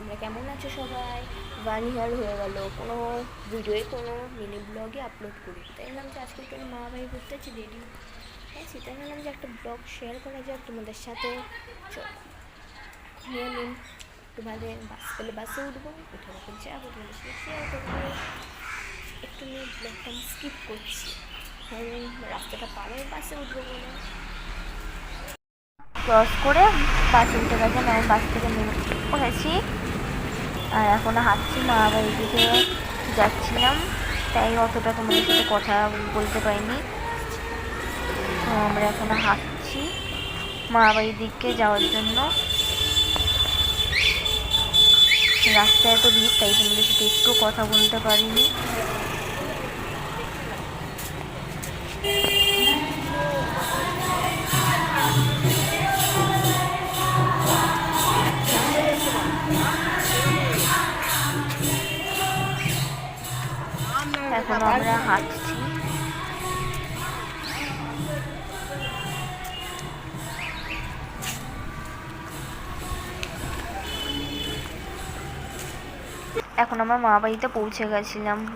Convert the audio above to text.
তোমরা কেমন আছো সবাই? 1 ইয়ার হয়ে গেল কোনো কোনো মিনি ব্লগে আপলোড করি, তাই ভাবলাম যে আজকে একটু মা বাড়ি ঘুরতে আছি, রেডি আছি, তাই ভাবলাম যে একটা ব্লগ শেয়ার করা যাক তোমাদের সাথে। চলো নিয়ে নিন, তোমাদের বাস পেলে বাসে উঠবো, উঠে উঠে যাবো, তোমাদের সাথে শেয়ার করবো। একটু নিয়ে ব্লগটা আমি স্কিপ করছি, কারণ রাস্তাটা পার হয়ে বাসে উঠবো বলে। ক্রস করে বাসে উঠে গেছে, আমি বাস থেকে নেমে পড়েছি আর এখন হাঁটছি, মা বাড়ির দিকে যাচ্ছিলাম, তাই অতটা তোমাদের সাথে কথা বলতে পারিনি। তো আমরা এখন হাঁটছি মা বাড়ির দিকে যাওয়ার জন্য। রাস্তায় এত ভিড়, তাই তোমাদের সাথে একটু কথা বলতে পারিনি। এখন আমরা হাঁটছি। এখন আমরা মা বাড়িতে পৌঁছে গেছিলাম।